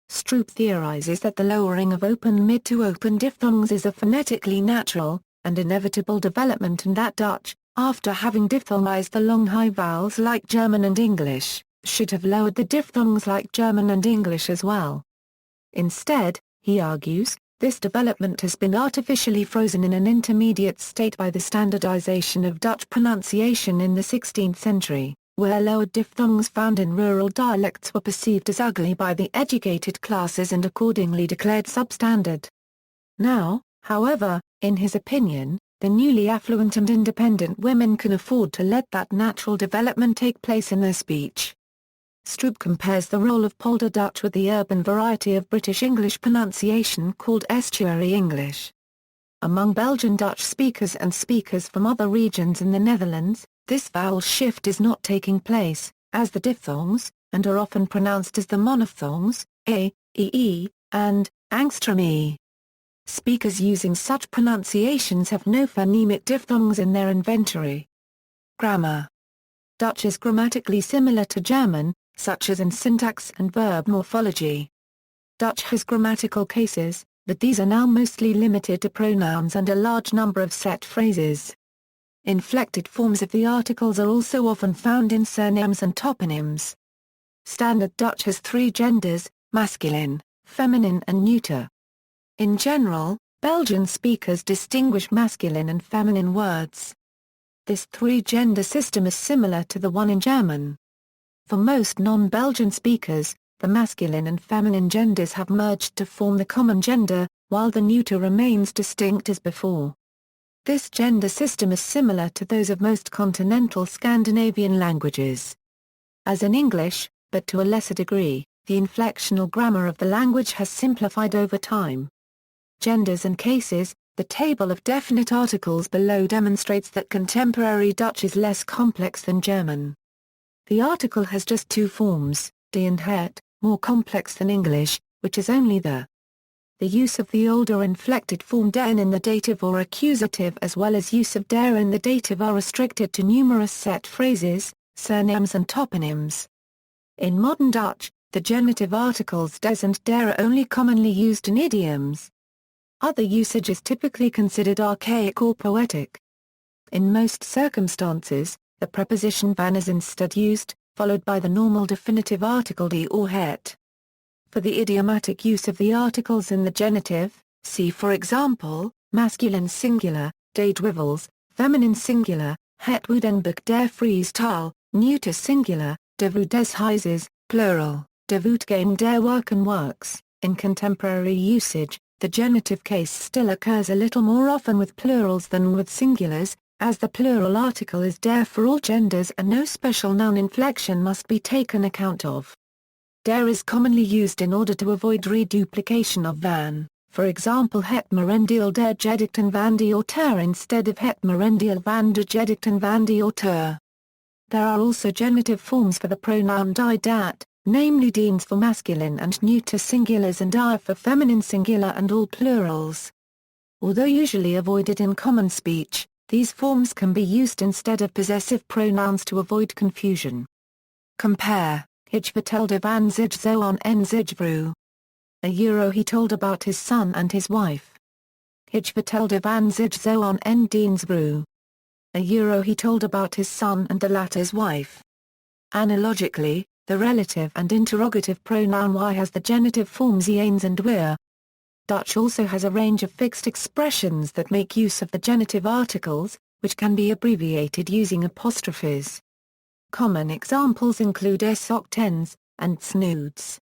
Stroop theorizes that the lowering of open mid to open diphthongs is a phonetically natural, and inevitable development and that Dutch, after having diphthongized the long high vowels like German and English, should have lowered the diphthongs like German and English as well. Instead, he argues, this development has been artificially frozen in an intermediate state by the standardization of Dutch pronunciation in the 16th century, where lowered diphthongs found in rural dialects were perceived as ugly by the educated classes and accordingly declared substandard. Now, however, in his opinion, the newly affluent and independent women can afford to let that natural development take place in their speech. Stroop compares the role of Polder Dutch with the urban variety of British English pronunciation called estuary English. Among Belgian Dutch speakers and speakers from other regions in the Netherlands, this vowel shift is not taking place, as the diphthongs, and are often pronounced as the monophthongs, a, e, and angstrom e. Speakers using such pronunciations have no phonemic diphthongs in their inventory. Grammar. Dutch is grammatically similar to German, such as in syntax and verb morphology. Dutch has grammatical cases, but these are now mostly limited to pronouns and a large number of set phrases. Inflected forms of the articles are also often found in surnames and toponyms. Standard Dutch has 3 genders, masculine, feminine and neuter. In general, Belgian speakers distinguish masculine and feminine words. This 3-gender system is similar to the one in German. For most non-Belgian speakers, the masculine and feminine genders have merged to form the common gender, while the neuter remains distinct as before. This gender system is similar to those of most continental Scandinavian languages. As in English, but to a lesser degree, the inflectional grammar of the language has simplified over time. Genders and cases. The table of definite articles below demonstrates that contemporary Dutch is less complex than German. The article has just 2 forms, die and het, more complex than English, which is only the. The use of the older inflected form den in the dative or accusative as well as use of der in the dative are restricted to numerous set phrases, surnames and toponyms. In modern Dutch, the genitive articles des and der are only commonly used in idioms. Other usage is typically considered archaic or poetic. In most circumstances, the preposition van is instead used, followed by the normal definitive article die or het. For the idiomatic use of the articles in the genitive, see for example, masculine singular, de dwivels, feminine singular, het woedenboek der Fries taal, neuter singular, de woe des huizes, plural, de voetgame der werken works. In contemporary usage, the genitive case still occurs a little more often with plurals than with singulars, as the plural article is der for all genders and no special noun inflection must be taken account of. Der is commonly used in order to avoid reduplication of van, for example het merendeel der gedikten van die auteur instead of het merendeel van de gedikten van die auteur. There are also genitive forms for the pronoun die dat, namely dienes for masculine and neuter singulars and die for feminine singular and all plurals. Although usually avoided in common speech, these forms can be used instead of possessive pronouns to avoid confusion. Compare, Ich vertelde van zich zoon en zich vrouw. He told about his son and his wife. Ich vertelde van zich zoon en diens vrouw. He told about his son and the latter's wife. Analogically, the relative and interrogative pronoun y has the genitive forms eens and weer. Dutch also has a range of fixed expressions that make use of the genitive articles, which can be abbreviated using apostrophes. Common examples include s-octens, and snoods.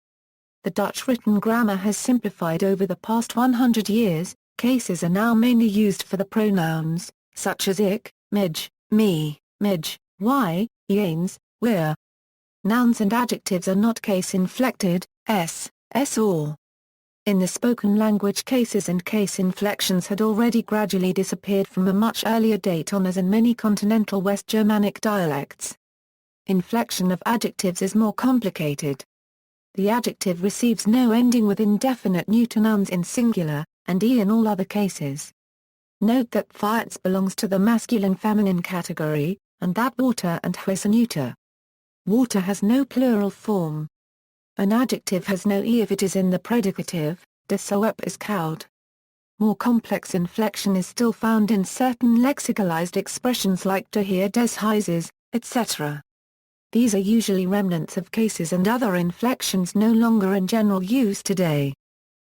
The Dutch written grammar has simplified over the past 100 years. Cases are now mainly used for the pronouns, such as ik, mij, me, mij, y, eens, weer. Nouns and adjectives are not case-inflected, s or. In the spoken language cases and case inflections had already gradually disappeared from a much earlier date on as in many continental West Germanic dialects. Inflection of adjectives is more complicated. The adjective receives no ending with indefinite neuter nouns in singular, and e in all other cases. Note that fiets belongs to the masculine-feminine category, and that water and huis are neuter. Water has no plural form. An adjective has no e if it is in the predicative, de soep is koud. More complex inflection is still found in certain lexicalized expressions like de heer des huizes, etc. These are usually remnants of cases and other inflections no longer in general use today.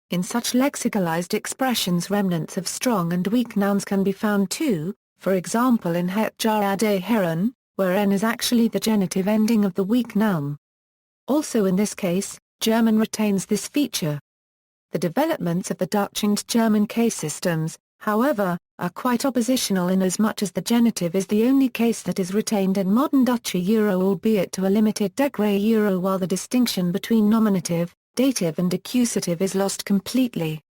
In such lexicalized expressions remnants of strong and weak nouns can be found too, for example in het jaar de heren, where n is actually the genitive ending of the weak noun. Also in this case, German retains this feature. The developments of the Dutch and German case systems, however, are quite oppositional inasmuch as the genitive is the only case that is retained in modern Dutch albeit to a limited degree while the distinction between nominative, dative and accusative is lost completely.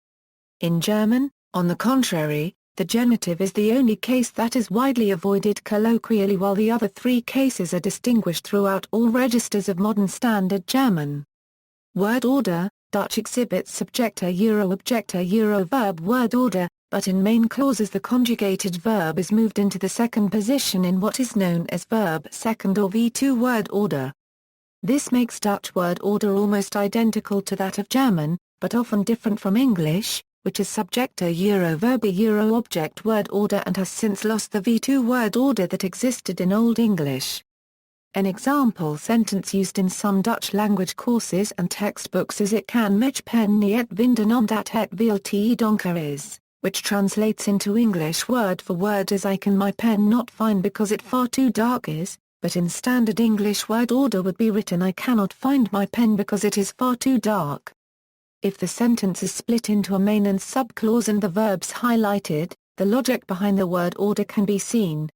In German, on the contrary, The genitive is the only case that is widely avoided colloquially, while the other three cases are distinguished throughout all registers of modern Standard German. Word order: Dutch exhibits subjector-objector verb word order, but in main clauses the conjugated verb is moved into the second position in what is known as verb second or V2 word order. This makes Dutch word order almost identical to that of German, but often different from English, which is subjector-verb-object word order and has since lost the V2 word order that existed in Old English. An example sentence used in some Dutch language courses and textbooks is "Ik kan mijn pen niet vinden omdat het veel te donker is," which translates into English word for word as "I can my pen not find because it far too dark is," but in standard English word order would be written "I cannot find my pen because it is far too dark." If the sentence is split into a main and subclause and the verbs highlighted, the logic behind the word order can be seen.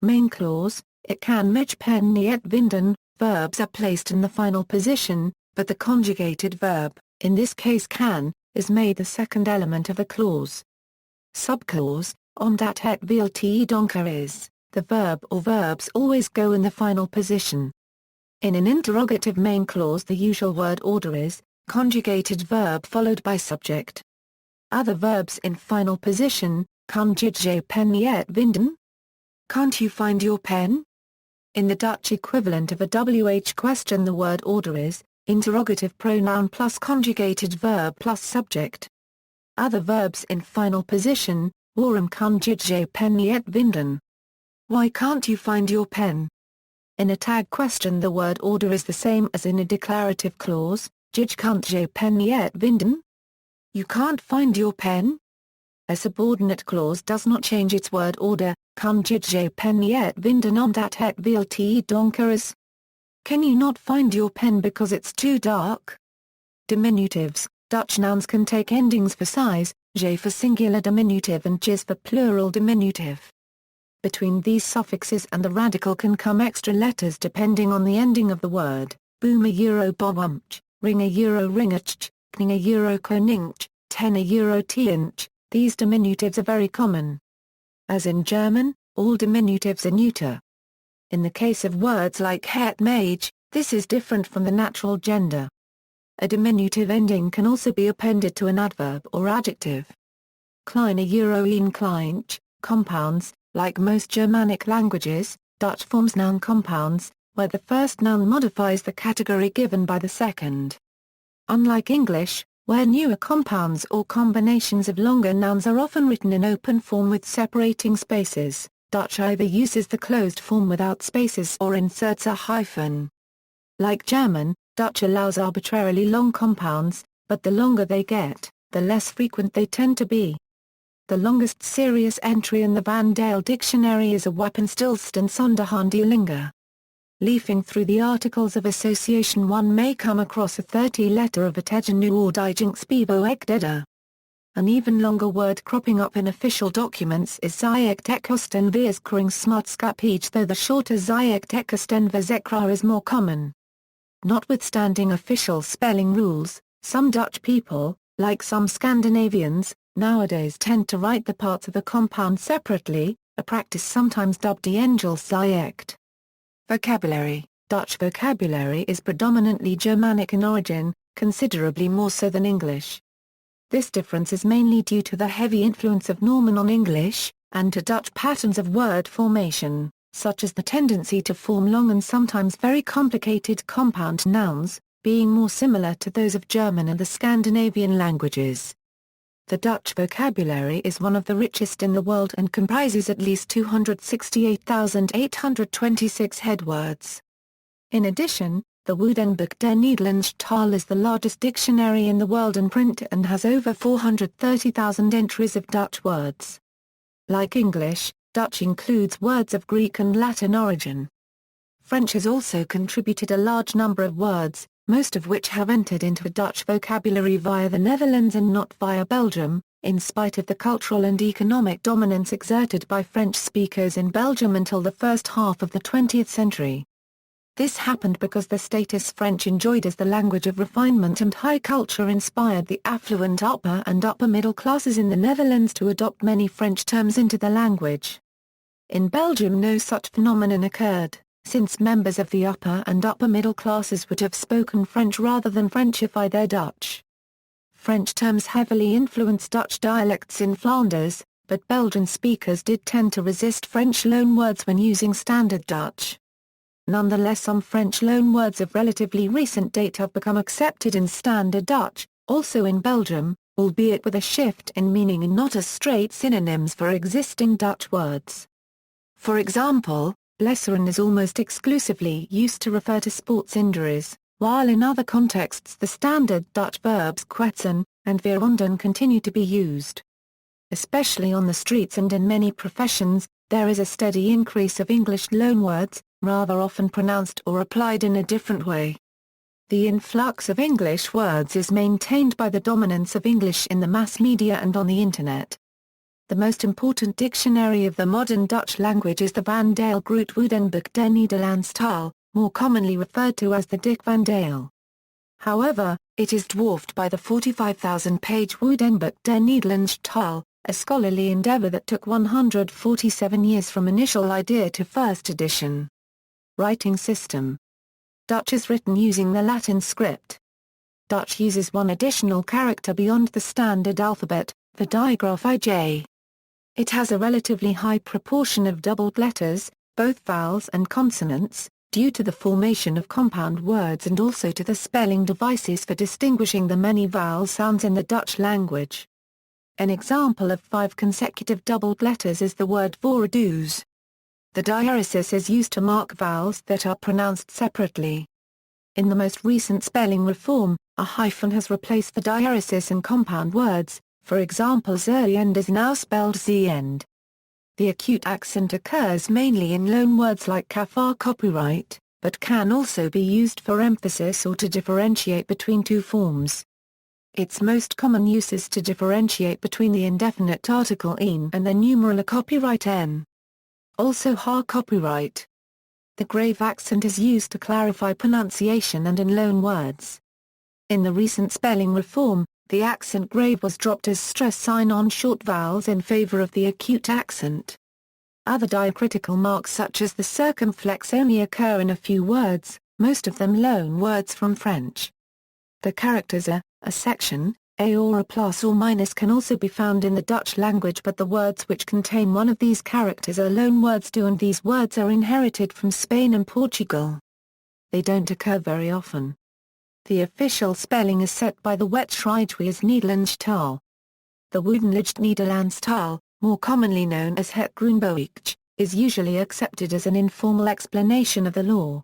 Main clause: "Ik kan mijn pen niet vinden," verbs are placed in the final position, but the conjugated verb, in this case can, is made the second element of the clause. Subclause: "Omdat het veel te donker is," the verb or verbs always go in the final position. In an interrogative main clause the usual word order is conjugated verb followed by subject. Other verbs in final position: "Kan je je pen niet vinden?" Can't you find your pen? In the Dutch equivalent of a WH question the word order is interrogative pronoun plus conjugated verb plus subject. Other verbs in final position: "Waarom kan je je pen niet vinden?" Why can't you find your pen? In a tag question the word order is the same as in a declarative clause: "Je kunt je pen niet vinden?" You can't find your pen? A subordinate clause does not change its word order: "Kan je je pen niet vinden omdat het veel te donker is?" Can you not find your pen because it's too dark? Diminutives: Dutch nouns can take endings for size, je for singular diminutive and jis for plural diminutive. Between these suffixes and the radical can come extra letters depending on the ending of the word: boomer bowumch, ringer ringach, kninger koninch, tenner tiench. These diminutives are very common. As in German, all diminutives are neuter. In the case of words like het mage, this is different from the natural gender. A diminutive ending can also be appended to an adverb or adjective. Kleiner een kleinch, compounds, like most Germanic languages, Dutch forms noun compounds, where the first noun modifies the category given by the second. Unlike English, where newer compounds or combinations of longer nouns are often written in open form with separating spaces, Dutch either uses the closed form without spaces or inserts a hyphen. Like German, Dutch allows arbitrarily long compounds, but the longer they get, the less frequent they tend to be. The longest serious entry in the Van Dale dictionary is a wapenstilstand sonderhandelingen. Leafing through the articles of association one may come across a 30-letter of a tegenu or dijinkspivo ekdeda. An even longer word cropping up in official documents is ziektekosten veerskring though the shorter ziektekosten verzekra is more common. Notwithstanding official spelling rules, some Dutch people, like some Scandinavians, nowadays tend to write the parts of a compound separately, a practice sometimes dubbed die Engelsziekt. Vocabulary: Dutch vocabulary is predominantly Germanic in origin, considerably more so than English. This difference is mainly due to the heavy influence of Norman on English, and to Dutch patterns of word formation, such as the tendency to form long and sometimes very complicated compound nouns, being more similar to those of German and the Scandinavian languages. The Dutch vocabulary is one of the richest in the world and comprises at least 268,826 headwords. In addition, the Woordenboek der Nederlandse taal is the largest dictionary in the world in print and has over 430,000 entries of Dutch words. Like English, Dutch includes words of Greek and Latin origin. French has also contributed a large number of words, most of which have entered into the Dutch vocabulary via the Netherlands and not via Belgium, in spite of the cultural and economic dominance exerted by French speakers in Belgium until the first half of the 20th century. This happened because the status French enjoyed as the language of refinement and high culture inspired the affluent upper and upper middle classes in the Netherlands to adopt many French terms into the language. In Belgium no such phenomenon occurred, since members of the upper and upper middle classes would have spoken French rather than Frenchify their Dutch. French terms heavily influenced Dutch dialects in Flanders, but Belgian speakers did tend to resist French loanwords when using Standard Dutch. Nonetheless, some French loanwords of relatively recent date have become accepted in Standard Dutch, also in Belgium, albeit with a shift in meaning and not as straight synonyms for existing Dutch words. For example, blesseren is almost exclusively used to refer to sports injuries, while in other contexts the Standard Dutch verbs kwetsen and veronden continue to be used. Especially on the streets and in many professions, there is a steady increase of English loanwords, rather often pronounced or applied in a different way. The influx of English words is maintained by the dominance of English in the mass media and on the Internet. The most important dictionary of the modern Dutch language is the Van Dale Groot Woordenboek der Nederlandse taal, more commonly referred to as the Dick Van Dale. However, it is dwarfed by the 45,000-page Woordenboek der Nederlandse taal, a scholarly endeavor that took 147 years from initial idea to first edition. Writing system. Dutch is written using the Latin script. Dutch uses one additional character beyond the standard alphabet, the digraph IJ. It has a relatively high proportion of doubled letters, both vowels and consonants, due to the formation of compound words and also to the spelling devices for distinguishing the many vowel sounds in the Dutch language. An example of 5 consecutive doubled letters is the word voordoes. The diaresis is used to mark vowels that are pronounced separately. In the most recent spelling reform, a hyphen has replaced the diaresis in compound words, for example zend is now spelled z-end. The acute accent occurs mainly in loanwords like kafar copyright, but can also be used for emphasis or to differentiate between two forms. Its most common use is to differentiate between the indefinite article in and the numeral copyright n. Also har copyright. The grave accent is used to clarify pronunciation and in loanwords. In the recent spelling reform, the accent grave was dropped as stress sign on short vowels in favor of the acute accent. Other diacritical marks such as the circumflex only occur in a few words, most of them loan words from French. The characters a section, a or a plus or minus can also be found in the Dutch language, but the words which contain one of these characters are loan words too, and these words are inherited from Spain and Portugal. They don't occur very often. The official spelling is set by the Wetschrijtwe as Nederlands taal. The Woordenlijst Nederlands taal, more commonly known as Het Groenboekje, is usually accepted as an informal explanation of the law.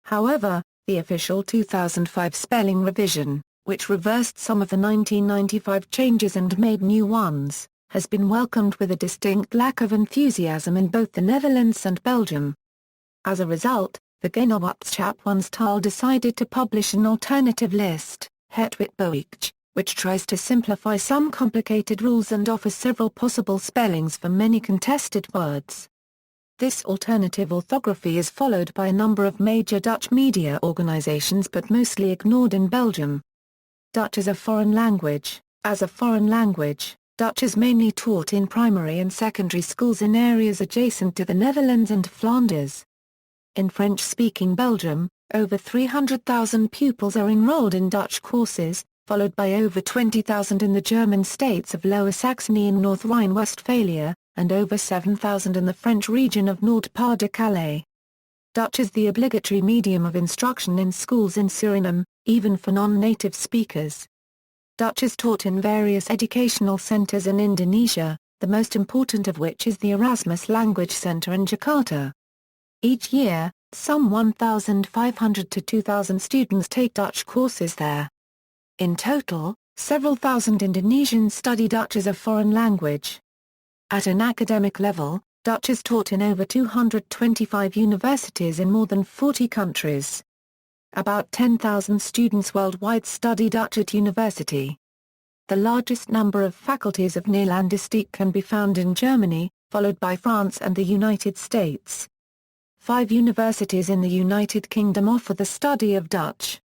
However, the official 2005 spelling revision, which reversed some of the 1995 changes and made new ones, has been welcomed with a distinct lack of enthusiasm in both the Netherlands and Belgium. As a result, the Genootschap decided to publish an alternative list, Het Witboekje, which tries to simplify some complicated rules and offers several possible spellings for many contested words. This alternative orthography is followed by a number of major Dutch media organizations but mostly ignored in Belgium. Dutch as a foreign language. As a foreign language, Dutch is mainly taught in primary and secondary schools in areas adjacent to the Netherlands and Flanders. In French-speaking Belgium, over 300,000 pupils are enrolled in Dutch courses, followed by over 20,000 in the German states of Lower Saxony and North Rhine-Westphalia, and over 7,000 in the French region of Nord-Pas-de-Calais. Dutch is the obligatory medium of instruction in schools in Suriname, even for non-native speakers. Dutch is taught in various educational centers in Indonesia, the most important of which is the Erasmus Language Center in Jakarta. Each year, some 1,500 to 2,000 students take Dutch courses there. In total, several thousand Indonesians study Dutch as a foreign language. At an academic level, Dutch is taught in over 225 universities in more than 40 countries. About 10,000 students worldwide study Dutch at university. The largest number of faculties of Nederlandistiek can be found in Germany, followed by France and the United States. 5 universities in the United Kingdom offer the study of Dutch.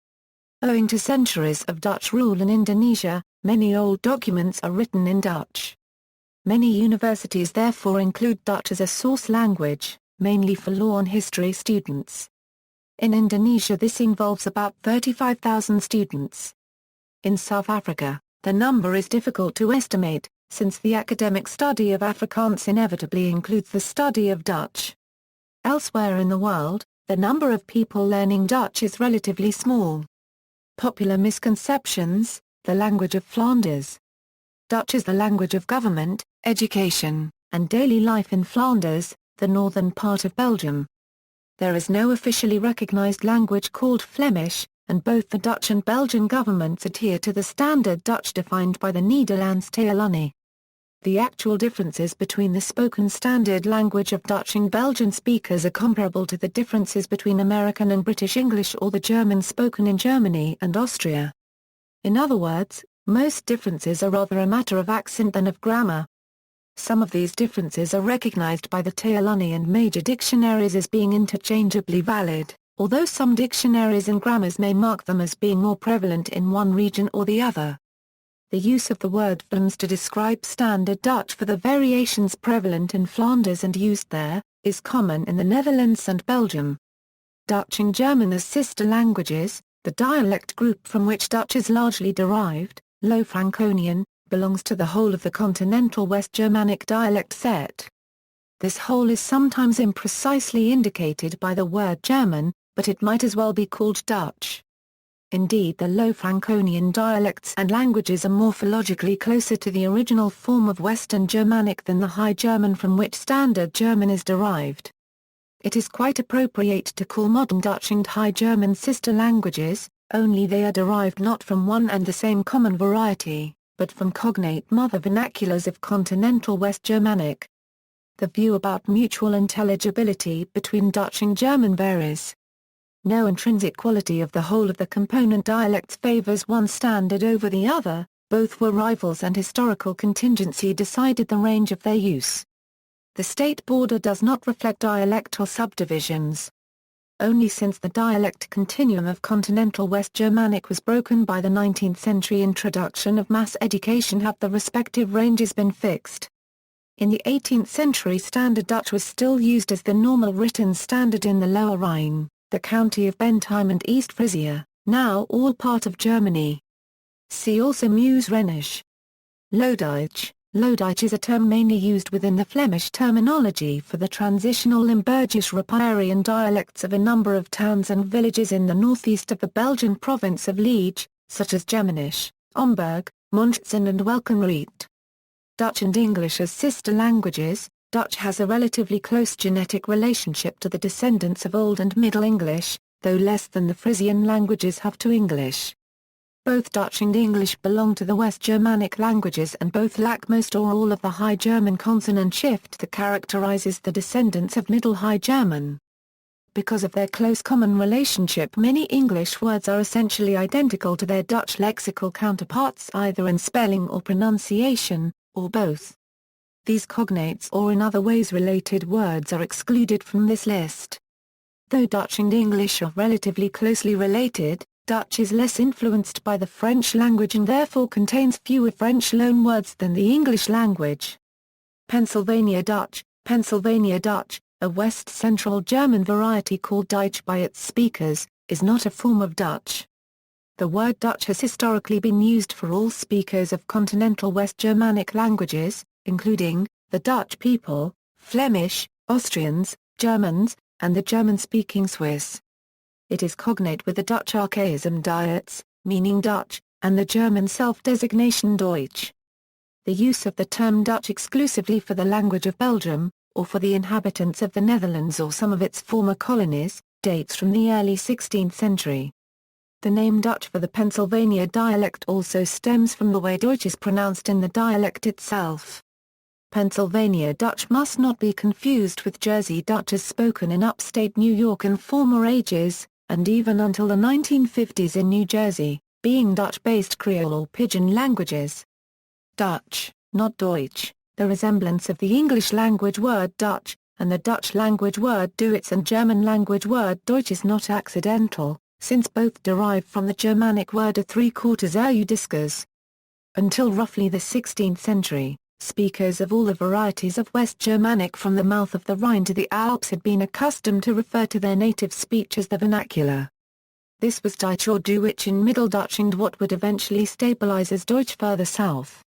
Owing to centuries of Dutch rule in Indonesia, many old documents are written in Dutch. Many universities therefore include Dutch as a source language, mainly for law and history students. In Indonesia this involves about 35,000 students. In South Africa, the number is difficult to estimate, since the academic study of Afrikaans inevitably includes the study of Dutch. Elsewhere in the world, the number of people learning Dutch is relatively small. Popular misconceptions: the language of Flanders. Dutch is the language of government, education, and daily life in Flanders, the northern part of Belgium. There is no officially recognized language called Flemish, and both the Dutch and Belgian governments adhere to the standard Dutch defined by the Nederlands Taal. The actual differences between the spoken standard language of Dutch and Belgian speakers are comparable to the differences between American and British English or the German spoken in Germany and Austria. In other words, most differences are rather a matter of accent than of grammar. Some of these differences are recognized by the Taal and major dictionaries as being interchangeably valid, although some dictionaries and grammars may mark them as being more prevalent in one region or the other. The use of the word Vlaams to describe Standard Dutch for the variations prevalent in Flanders and used there, is common in the Netherlands and Belgium. Dutch and German as sister languages, the dialect group from which Dutch is largely derived, Low Franconian, belongs to the whole of the continental West Germanic dialect set. This whole is sometimes imprecisely indicated by the word German, but it might as well be called Dutch. Indeed, the Low Franconian dialects and languages are morphologically closer to the original form of Western Germanic than the High German from which Standard German is derived. It is quite appropriate to call modern Dutch and High German sister languages, only they are derived not from one and the same common variety, but from cognate mother vernaculars of continental West Germanic. The view about mutual intelligibility between Dutch and German varies. No intrinsic quality of the whole of the component dialects favors one standard over the other, both were rivals and historical contingency decided the range of their use. The state border does not reflect dialectal subdivisions. Only since the dialect continuum of continental West Germanic was broken by the 19th century introduction of mass education have the respective ranges been fixed. In the 18th century Standard Dutch was still used as the normal written standard in the Lower Rhine, the county of Bentheim and East Frisia, now all part of Germany. See also Meuse-Rhenish. Lowdeutsch. Lowdeutsch is a term mainly used within the Flemish terminology for the transitional Limburgisch riparian dialects of a number of towns and villages in the northeast of the Belgian province of Liege, such as Germanisch, Omberg, Munchausen and Welkenried. Dutch and English as sister languages. Dutch has a relatively close genetic relationship to the descendants of Old and Middle English, though less than the Frisian languages have to English. Both Dutch and English belong to the West Germanic languages and both lack most or all of the High German consonant shift that characterizes the descendants of Middle High German. Because of their close common relationship, many English words are essentially identical to their Dutch lexical counterparts either in spelling or pronunciation, or both. These cognates or in other ways related words are excluded from this list. Though Dutch and English are relatively closely related, Dutch is less influenced by the French language and therefore contains fewer French loanwords than the English language. Pennsylvania Dutch, a West Central German variety called Deutsch by its speakers, is not a form of Dutch. The word Dutch has historically been used for all speakers of continental West Germanic languages, including the Dutch people, Flemish, Austrians, Germans, and the German-speaking Swiss. It is cognate with the Dutch archaism diets, meaning Dutch, and the German self-designation Deutsch. The use of the term Dutch exclusively for the language of Belgium, or for the inhabitants of the Netherlands or some of its former colonies, dates from the early 16th century. The name Dutch for the Pennsylvania dialect also stems from the way Deutsch is pronounced in the dialect itself. Pennsylvania Dutch must not be confused with Jersey Dutch as spoken in upstate New York in former ages, and even until the 1950s in New Jersey, being Dutch-based Creole or Pidgin languages. Dutch, not Deutsch, the resemblance of the English language word Dutch, and the Dutch language word Duits and German language word Deutsch is not accidental, since both derive from the Germanic word a three-quarters discus. Until roughly the 16th century, speakers of all the varieties of West Germanic from the mouth of the Rhine to the Alps had been accustomed to refer to their native speech as the vernacular. This was Deutsch or Duwitsch in Middle Dutch and what would eventually stabilize as Deutsch further south.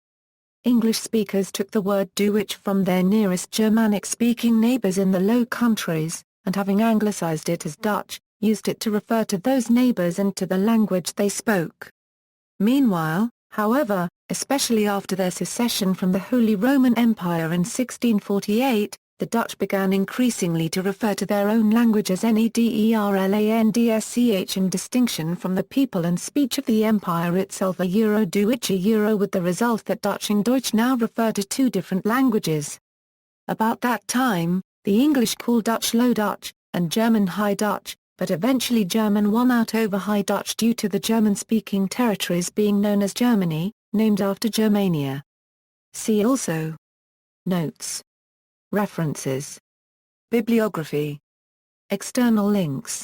English speakers took the word Duwitsch from their nearest Germanic-speaking neighbors in the Low Countries, and having anglicized it as Dutch, used it to refer to those neighbors and to the language they spoke. Meanwhile, however, especially after their secession from the Holy Roman Empire in 1648, the Dutch began increasingly to refer to their own language as Nederlandsch in distinction from the people and speech of the empire itself Duwitsch with the result that Dutch and Deutsch now refer to two different languages. About that time, the English called Dutch Low Dutch, and German High Dutch, but eventually German won out over High Dutch due to the German-speaking territories being known as Germany, named after Germania. See also: Notes. References. Bibliography. External links.